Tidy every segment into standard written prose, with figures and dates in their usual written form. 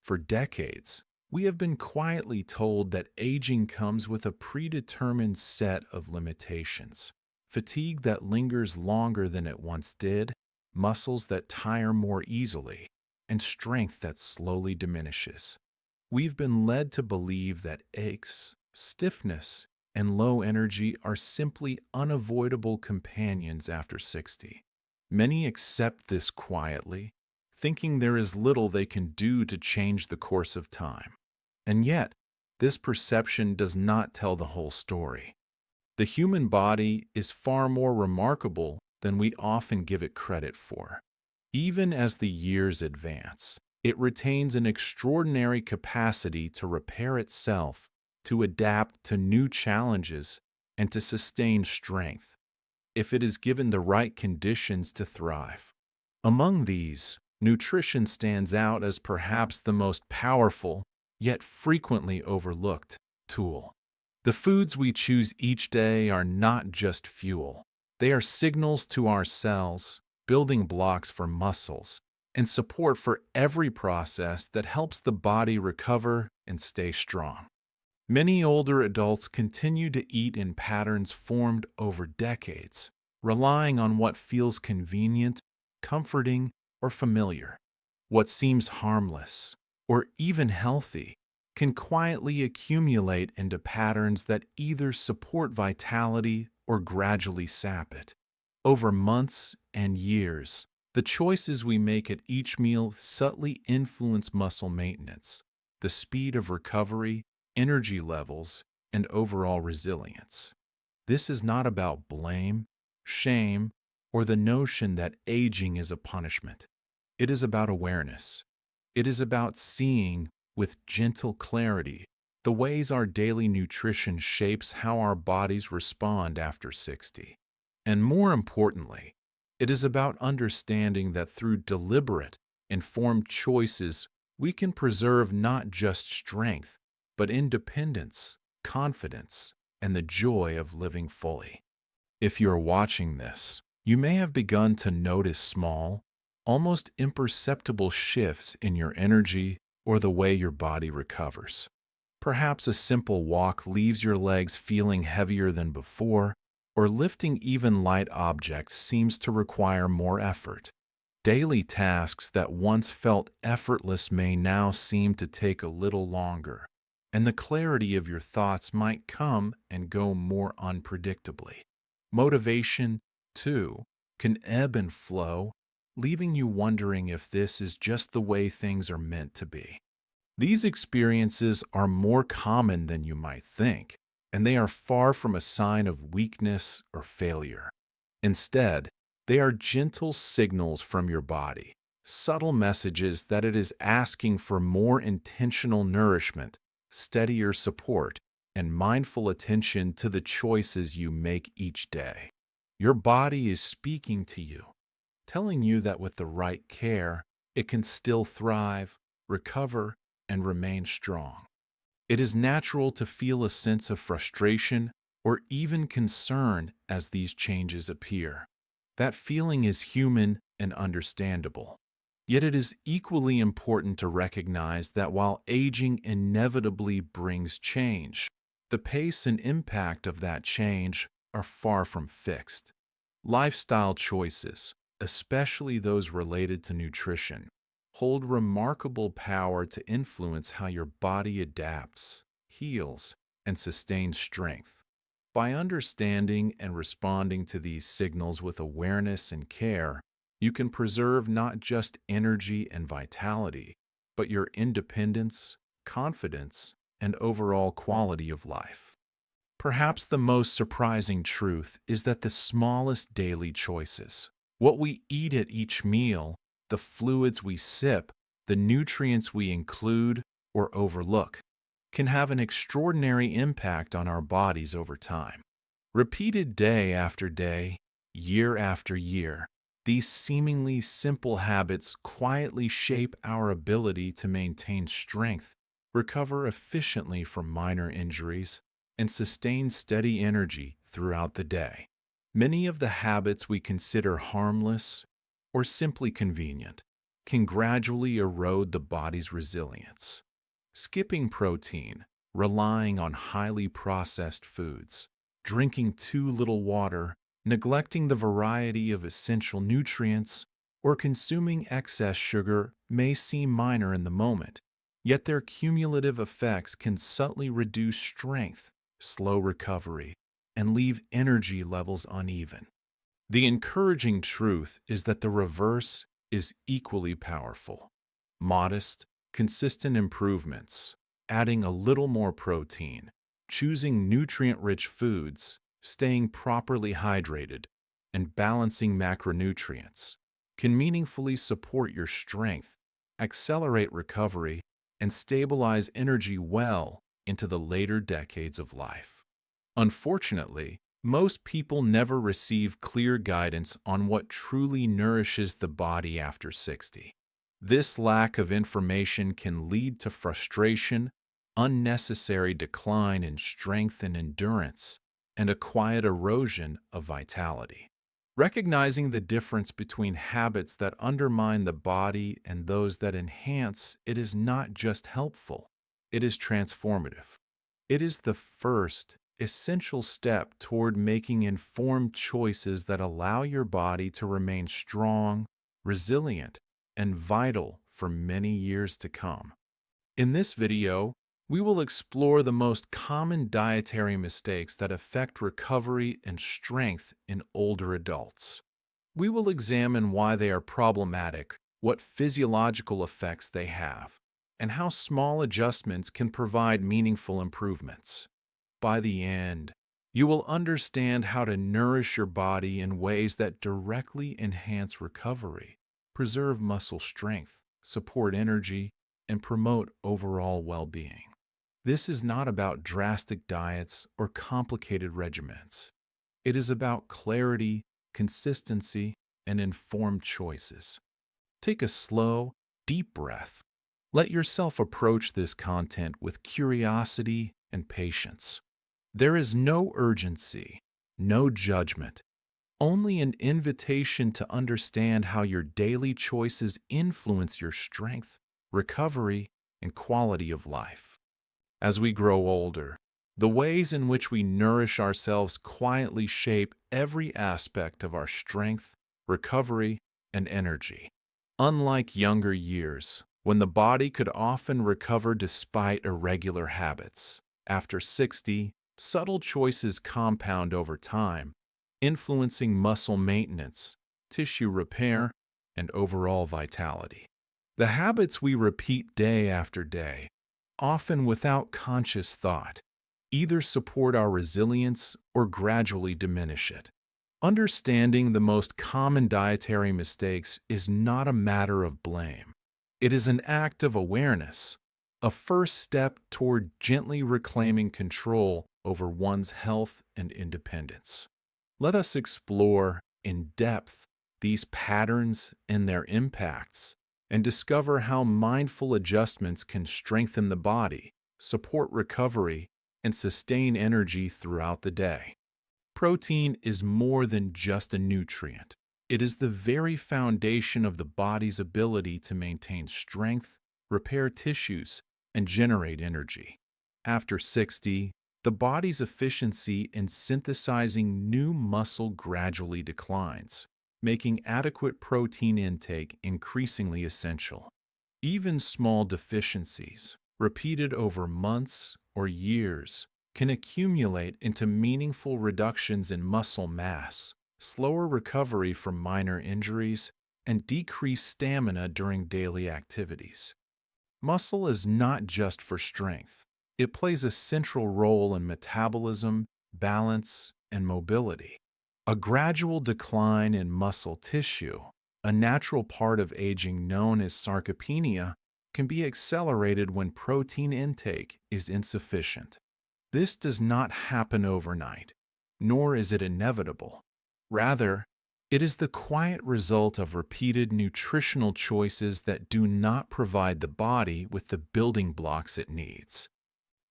For decades, we have been quietly told that aging comes with a predetermined set of limitations. Fatigue that lingers longer than it once did, muscles that tire more easily, and strength that slowly diminishes. We've been led to believe that aches, stiffness, and low energy are simply unavoidable companions after 60. Many accept this quietly, thinking there is little they can do to change the course of time. And yet, this perception does not tell the whole story. The human body is far more remarkable than we often give it credit for. Even as the years advance, it retains an extraordinary capacity to repair itself, to adapt to new challenges, and to sustain strength, if it is given the right conditions to thrive. Among these, nutrition stands out as perhaps the most powerful, yet frequently overlooked, tool. The foods we choose each day are not just fuel. They are signals to our cells, building blocks for muscles, and support for every process that helps the body recover and stay strong. Many older adults continue to eat in patterns formed over decades, relying on what feels convenient, comforting, or familiar. What seems harmless, or even healthy, can quietly accumulate into patterns that either support vitality or gradually sap it. Over months and years, the choices we make at each meal subtly influence muscle maintenance, the speed of recovery, energy levels, and overall resilience. This is not about blame, shame, or the notion that aging is a punishment. It is about awareness. It is about seeing, with gentle clarity, the ways our daily nutrition shapes how our bodies respond after 60. And more importantly, it is about understanding that through deliberate, informed choices, we can preserve not just strength, but independence, confidence, and the joy of living fully. If you're watching this, you may have begun to notice small, almost imperceptible shifts in your energy or the way your body recovers. Perhaps a simple walk leaves your legs feeling heavier than before, or lifting even light objects seems to require more effort. Daily tasks that once felt effortless may now seem to take a little longer, and the clarity of your thoughts might come and go more unpredictably. Motivation, too, can ebb and flow, leaving you wondering if this is just the way things are meant to be. These experiences are more common than you might think, and they are far from a sign of weakness or failure. Instead, they are gentle signals from your body, subtle messages that it is asking for more intentional nourishment, steadier support, and mindful attention to the choices you make each day. Your body is speaking to you, telling you that with the right care, it can still thrive, recover, and remain strong. It is natural to feel a sense of frustration or even concern as these changes appear. That feeling is human and understandable. Yet it is equally important to recognize that while aging inevitably brings change, the pace and impact of that change are far from fixed. Lifestyle choices, especially those related to nutrition, hold remarkable power to influence how your body adapts, heals, and sustains strength. By understanding and responding to these signals with awareness and care, you can preserve not just energy and vitality, but your independence, confidence, and overall quality of life. Perhaps the most surprising truth is that the smallest daily choices, what we eat at each meal, the fluids we sip, the nutrients we include or overlook, can have an extraordinary impact on our bodies over time. Repeated day after day, year after year, these seemingly simple habits quietly shape our ability to maintain strength, recover efficiently from minor injuries, and sustain steady energy throughout the day. Many of the habits we consider harmless or simply convenient can gradually erode the body's resilience. Skipping protein, relying on highly processed foods, drinking too little water, neglecting the variety of essential nutrients, or consuming excess sugar may seem minor in the moment, yet their cumulative effects can subtly reduce strength, slow recovery, and leave energy levels uneven. The encouraging truth is that the reverse is equally powerful. Modest, consistent improvements, adding a little more protein, choosing nutrient-rich foods, staying properly hydrated, and balancing macronutrients can meaningfully support your strength, accelerate recovery, and stabilize energy well into the later decades of life. Unfortunately, most people never receive clear guidance on what truly nourishes the body after 60. This lack of information can lead to frustration, unnecessary decline in strength and endurance, and a quiet erosion of vitality. Recognizing the difference between habits that undermine the body and those that enhance it is not just helpful, it is transformative. It is the first essential step toward making informed choices that allow your body to remain strong, resilient, and vital for many years to come. In this video, we will explore the most common dietary mistakes that affect recovery and strength in older adults. We will examine why they are problematic, what physiological effects they have, and how small adjustments can provide meaningful improvements. By the end, you will understand how to nourish your body in ways that directly enhance recovery, preserve muscle strength, support energy, and promote overall well-being. This is not about drastic diets or complicated regimens. It is about clarity, consistency, and informed choices. Take a slow, deep breath. Let yourself approach this content with curiosity and patience. There is no urgency, no judgment, only an invitation to understand how your daily choices influence your strength, recovery, and quality of life. As we grow older, the ways in which we nourish ourselves quietly shape every aspect of our strength, recovery, and energy. Unlike younger years, when the body could often recover despite irregular habits, after 60, subtle choices compound over time, influencing muscle maintenance, tissue repair, and overall vitality. The habits we repeat day after day, often without conscious thought, either support our resilience or gradually diminish it. Understanding the most common dietary mistakes is not a matter of blame. It is an act of awareness, a first step toward gently reclaiming control over one's health and independence. Let us explore in depth these patterns and their impacts, and discover how mindful adjustments can strengthen the body, support recovery, and sustain energy throughout the day. Protein is more than just a nutrient. It is the very foundation of the body's ability to maintain strength, repair tissues, and generate energy. After 60, the body's efficiency in synthesizing new muscle gradually declines, making adequate protein intake increasingly essential. Even small deficiencies, repeated over months or years, can accumulate into meaningful reductions in muscle mass, slower recovery from minor injuries, and decreased stamina during daily activities. Muscle is not just for strength. It plays a central role in metabolism, balance, and mobility. A gradual decline in muscle tissue, a natural part of aging known as sarcopenia, can be accelerated when protein intake is insufficient. This does not happen overnight, nor is it inevitable. Rather, it is the quiet result of repeated nutritional choices that do not provide the body with the building blocks it needs.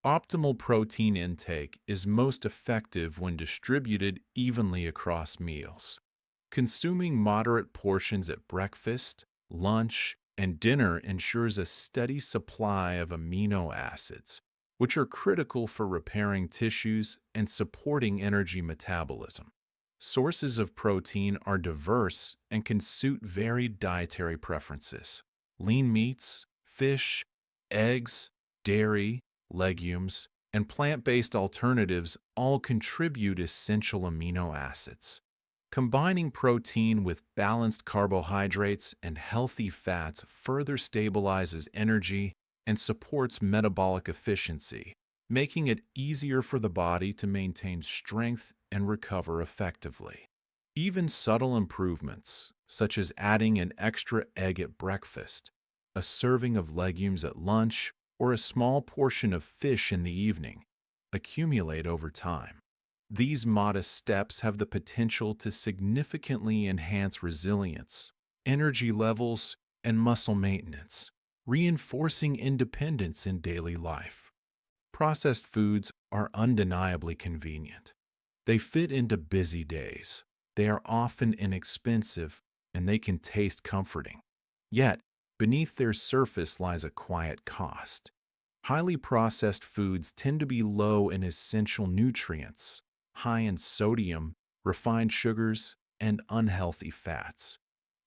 Optimal protein intake is most effective when distributed evenly across meals. Consuming moderate portions at breakfast, lunch, and dinner ensures a steady supply of amino acids, which are critical for repairing tissues and supporting energy metabolism. Sources of protein are diverse and can suit varied dietary preferences. Lean meats, fish, eggs, dairy, legumes, and plant-based alternatives all contribute essential amino acids. Combining protein with balanced carbohydrates and healthy fats further stabilizes energy and supports metabolic efficiency, making it easier for the body to maintain strength and recover effectively. Even subtle improvements, such as adding an extra egg at breakfast, a serving of legumes at lunch, or a small portion of fish in the evening, accumulate over time. These modest steps have the potential to significantly enhance resilience, energy levels, and muscle maintenance, reinforcing independence in daily life. Processed foods are undeniably convenient. They fit into busy days. They are often inexpensive, and they can taste comforting. Yet, beneath their surface lies a quiet cost. Highly processed foods tend to be low in essential nutrients, high in sodium, refined sugars, and unhealthy fats.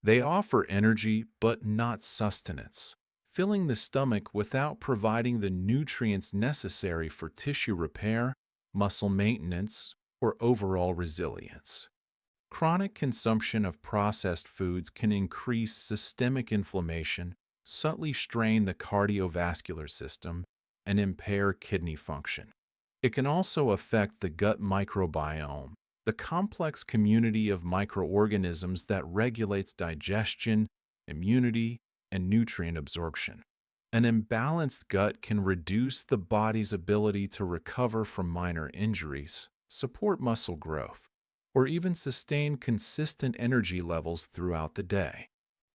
They offer energy but not sustenance, filling the stomach without providing the nutrients necessary for tissue repair, muscle maintenance, or overall resilience. Chronic consumption of processed foods can increase systemic inflammation, subtly strain the cardiovascular system, and impair kidney function. It can also affect the gut microbiome, the complex community of microorganisms that regulates digestion, immunity, and nutrient absorption. An imbalanced gut can reduce the body's ability to recover from minor injuries, support muscle growth, or even sustain consistent energy levels throughout the day.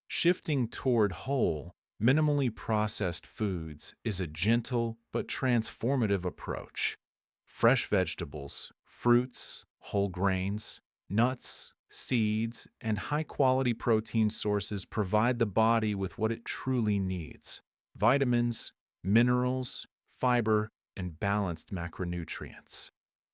Shifting toward whole, minimally processed foods is a gentle but transformative approach. Fresh vegetables, fruits, whole grains, nuts, seeds, and high-quality protein sources provide the body with what it truly needs: vitamins, minerals, fiber, and balanced macronutrients.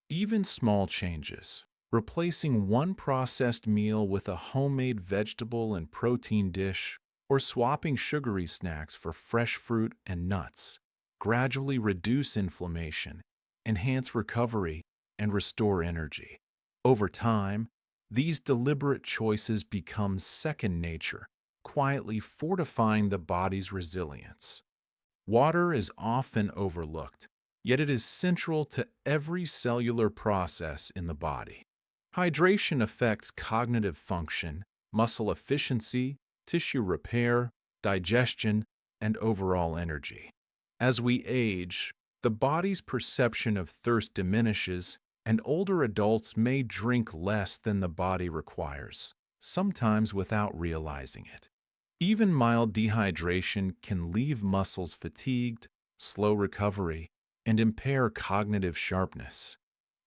Even small changes, replacing one processed meal with a homemade vegetable and protein dish, or swapping sugary snacks for fresh fruit and nuts, gradually reduce inflammation, enhance recovery, and restore energy. Over time, these deliberate choices become second nature, quietly fortifying the body's resilience. Water is often overlooked, yet it is central to every cellular process in the body. Hydration affects cognitive function, muscle efficiency, tissue repair, digestion, and overall energy. As we age, the body's perception of thirst diminishes, and older adults may drink less than the body requires, sometimes without realizing it. Even mild dehydration can leave muscles fatigued, slow recovery, and impair cognitive sharpness.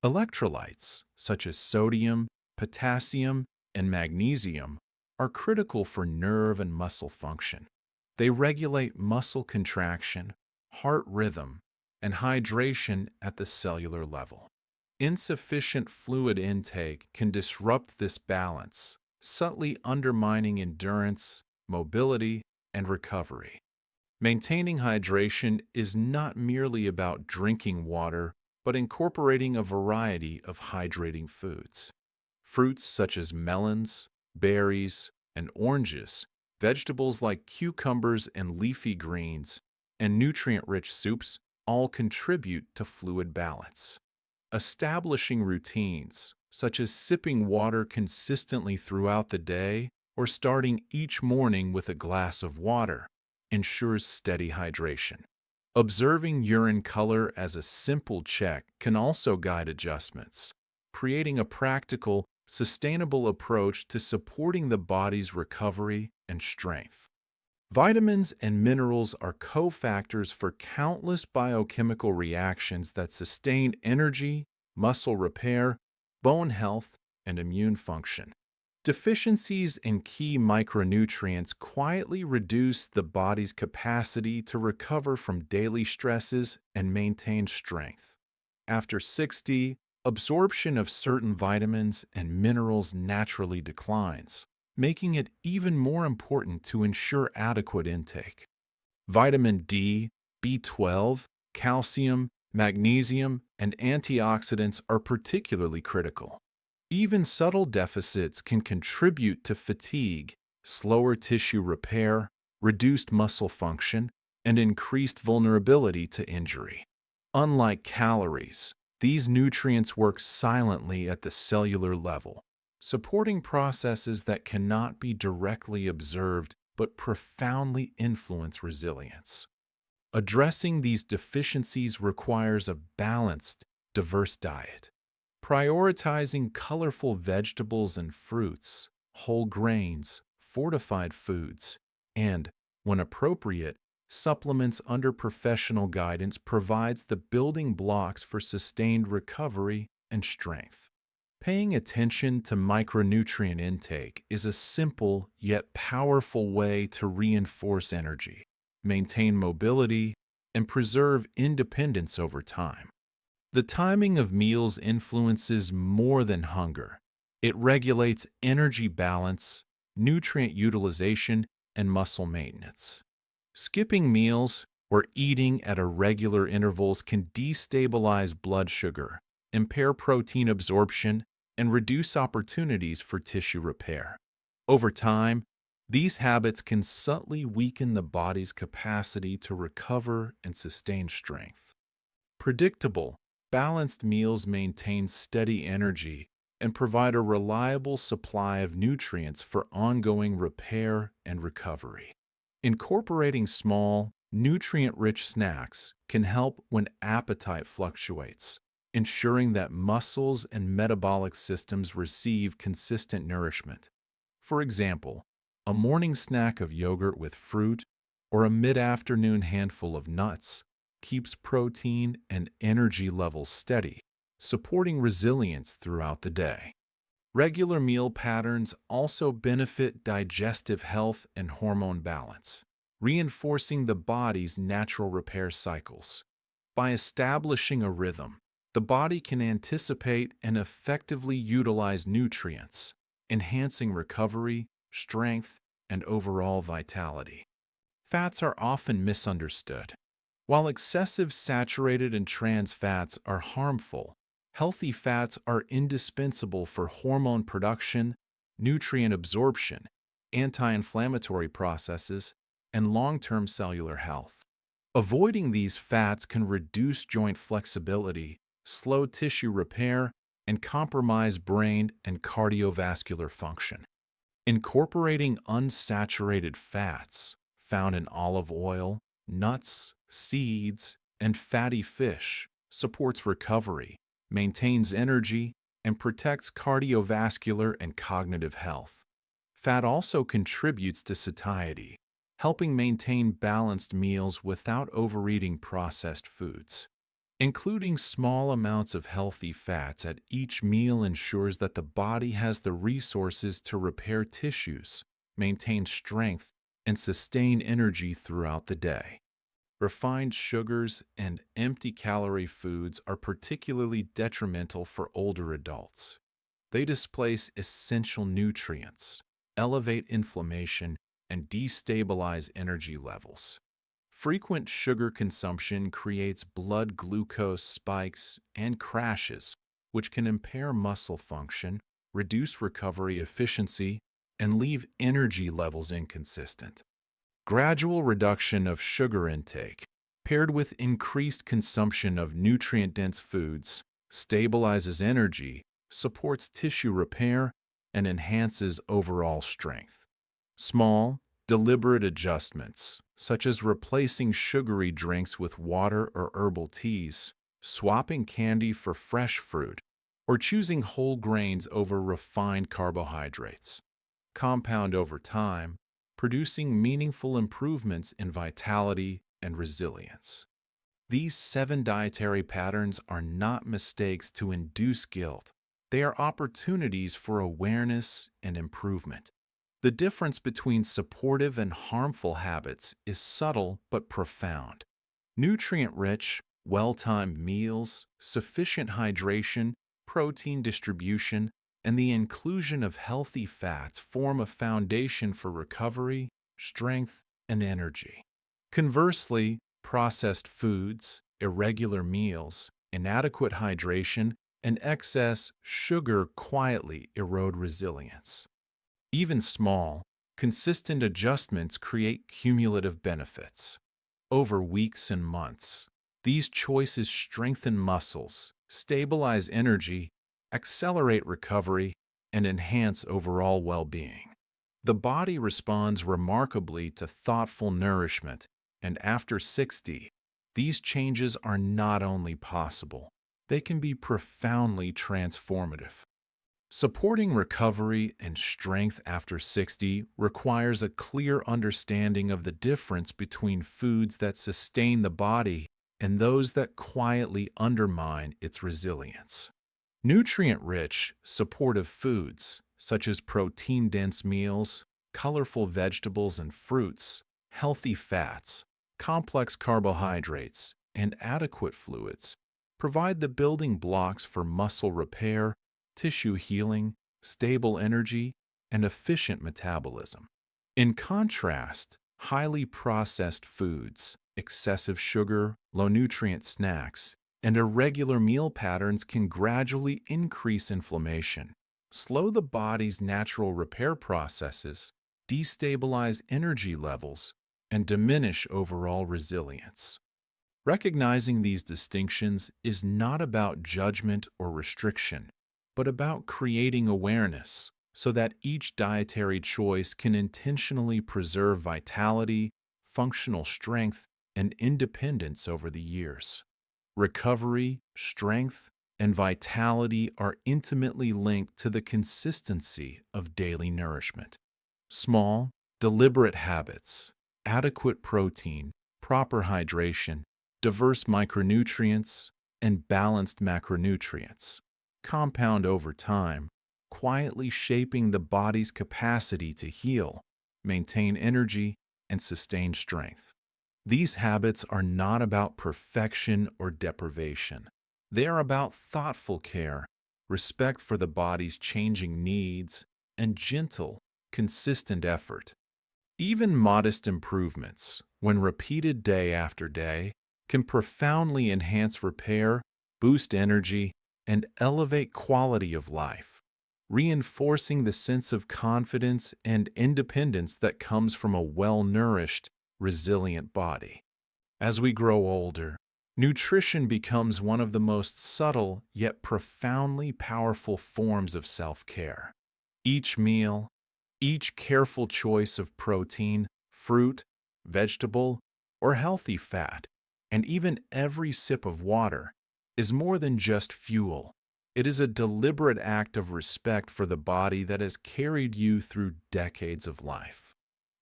Electrolytes, such as sodium, potassium, and magnesium, are critical for nerve and muscle function. They regulate muscle contraction, heart rhythm, and hydration at the cellular level. Insufficient fluid intake can disrupt this balance, subtly undermining endurance, mobility, and recovery. Maintaining hydration is not merely about drinking water, but incorporating a variety of hydrating foods. Fruits such as melons, berries, and oranges, vegetables like cucumbers and leafy greens, and nutrient-rich soups all contribute to fluid balance. Establishing routines, such as sipping water consistently throughout the day or starting each morning with a glass of water, ensures steady hydration. Observing urine color as a simple check can also guide adjustments, creating a practical, sustainable approach to supporting the body's recovery and strength. Vitamins and minerals are cofactors for countless biochemical reactions that sustain energy, muscle repair, bone health, and immune function. Deficiencies in key micronutrients quietly reduce the body's capacity to recover from daily stresses and maintain strength. After 60, absorption of certain vitamins and minerals naturally declines, making it even more important to ensure adequate intake. Vitamin D, B12, calcium, magnesium, and antioxidants are particularly critical. Even subtle deficits can contribute to fatigue, slower tissue repair, reduced muscle function, and increased vulnerability to injury. Unlike calories, these nutrients work silently at the cellular level, supporting processes that cannot be directly observed but profoundly influence resilience. Addressing these deficiencies requires a balanced, diverse diet. Prioritizing colorful vegetables and fruits, whole grains, fortified foods, and, when appropriate, supplements under professional guidance provides the building blocks for sustained recovery and strength. Paying attention to micronutrient intake is a simple yet powerful way to reinforce energy, maintain mobility, and preserve independence over time. The timing of meals influences more than hunger. It regulates energy balance, nutrient utilization, and muscle maintenance. Skipping meals or eating at irregular intervals can destabilize blood sugar, impair protein absorption, and reduce opportunities for tissue repair. Over time, these habits can subtly weaken the body's capacity to recover and sustain strength. Predictable, balanced meals maintain steady energy and provide a reliable supply of nutrients for ongoing repair and recovery. Incorporating small, nutrient-rich snacks can help when appetite fluctuates, ensuring that muscles and metabolic systems receive consistent nourishment. For example, a morning snack of yogurt with fruit or a mid-afternoon handful of nuts keeps protein and energy levels steady, supporting resilience throughout the day. Regular meal patterns also benefit digestive health and hormone balance, reinforcing the body's natural repair cycles. By establishing a rhythm, the body can anticipate and effectively utilize nutrients, enhancing recovery, strength, and overall vitality. Fats are often misunderstood. While excessive saturated and trans fats are harmful, healthy fats are indispensable for hormone production, nutrient absorption, anti-inflammatory processes, and long-term cellular health. Avoiding these fats can reduce joint flexibility, slow tissue repair, and compromise brain and cardiovascular function. Incorporating unsaturated fats found in olive oil, nuts, seeds, and fatty fish supports recovery, maintains energy, and protects cardiovascular and cognitive health. Fat also contributes to satiety, helping maintain balanced meals without overeating processed foods. Including small amounts of healthy fats at each meal ensures that the body has the resources to repair tissues, maintain strength, and sustain energy throughout the day. Refined sugars and empty-calorie foods are particularly detrimental for older adults. They displace essential nutrients, elevate inflammation, and destabilize energy levels. Frequent sugar consumption creates blood glucose spikes and crashes, which can impair muscle function, reduce recovery efficiency, and leave energy levels inconsistent. Gradual reduction of sugar intake, paired with increased consumption of nutrient-dense foods, stabilizes energy, supports tissue repair, and enhances overall strength. Small, deliberate adjustments, such as replacing sugary drinks with water or herbal teas, swapping candy for fresh fruit, or choosing whole grains over refined carbohydrates, compound over time, producing meaningful improvements in vitality and resilience. These 7 dietary patterns are not mistakes to induce guilt, They are opportunities for awareness and improvement. The difference between supportive and harmful habits is subtle but profound. Nutrient rich, well timed meals, sufficient hydration, protein distribution, and the inclusion of healthy fats form a foundation for recovery, strength, and energy. Conversely, processed foods, irregular meals, inadequate hydration, and excess sugar quietly erode resilience. Even small, consistent adjustments create cumulative benefits. Over weeks and months, these choices strengthen muscles, stabilize energy, accelerate recovery, and enhance overall well being. The body responds remarkably to thoughtful nourishment, and after 60, these changes are not only possible, they can be profoundly transformative. Supporting recovery and strength after 60 requires a clear understanding of the difference between foods that sustain the body and those that quietly undermine its resilience. Nutrient rich, supportive foods, such as protein dense meals, colorful vegetables and fruits, healthy fats, complex carbohydrates, and adequate fluids, provide the building blocks for muscle repair, tissue healing, stable energy, and efficient metabolism. In contrast, highly processed foods, excessive sugar, low nutrient snacks, and irregular meal patterns can gradually increase inflammation, slow the body's natural repair processes, destabilize energy levels, and diminish overall resilience. Recognizing these distinctions is not about judgment or restriction, but about creating awareness so that each dietary choice can intentionally preserve vitality, functional strength, and independence over the years. Recovery, strength, and vitality are intimately linked to the consistency of daily nourishment. Small, deliberate habits, adequate protein, proper hydration, diverse micronutrients, and balanced macronutrients compound over time, quietly shaping the body's capacity to heal, maintain energy, and sustain strength. These habits are not about perfection or deprivation. They are about thoughtful care, respect for the body's changing needs, and gentle, consistent effort. Even modest improvements, when repeated day after day, can profoundly enhance repair, boost energy, and elevate quality of life, reinforcing the sense of confidence and independence that comes from a well-nourished, resilient body. As we grow older, nutrition becomes one of the most subtle yet profoundly powerful forms of self-care. Each meal, each careful choice of protein, fruit, vegetable, or healthy fat, and even every sip of water, is more than just fuel. It is a deliberate act of respect for the body that has carried you through decades of life.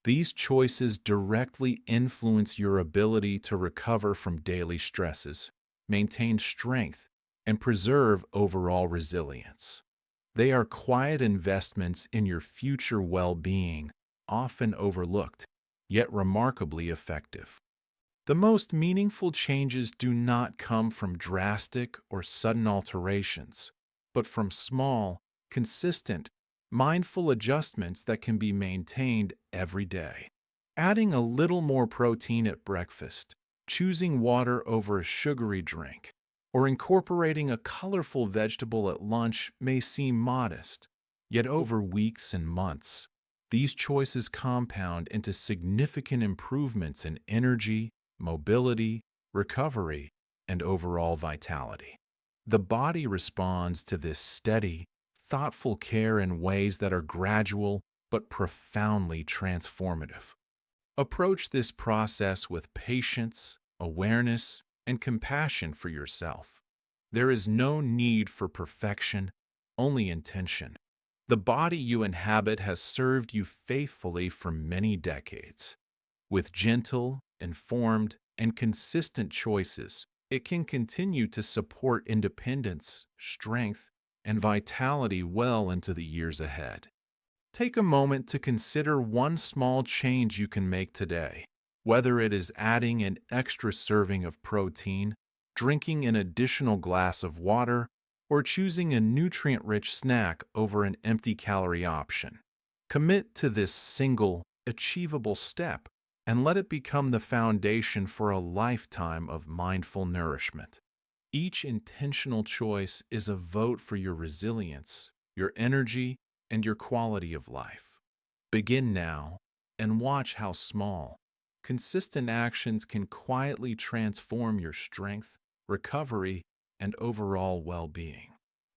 These choices directly influence your ability to recover from daily stresses, maintain strength, and preserve overall resilience. They are quiet investments in your future well-being, often overlooked, yet remarkably effective. The most meaningful changes do not come from drastic or sudden alterations, but from small, consistent, mindful adjustments that can be maintained every day. Adding a little more protein at breakfast, choosing water over a sugary drink, or incorporating a colorful vegetable at lunch may seem modest, yet over weeks and months, these choices compound into significant improvements in energy, mobility, recovery, and overall vitality. The body responds to this steady, thoughtful care in ways that are gradual but profoundly transformative. Approach this process with patience, awareness, and compassion for yourself. There is no need for perfection, only intention. The body you inhabit has served you faithfully for many decades. With gentle, informed, and consistent choices, it can continue to support independence, strength, and vitality well into the years ahead. Take a moment to consider one small change you can make today, whether it is adding an extra serving of protein, drinking an additional glass of water, or choosing a nutrient rich snack over an empty calorie option. Commit to this single, achievable step and let it become the foundation for a lifetime of mindful nourishment. Each intentional choice is a vote for your resilience, your energy, and your quality of life. Begin now and watch how small, consistent actions can quietly transform your strength, recovery, and overall well being.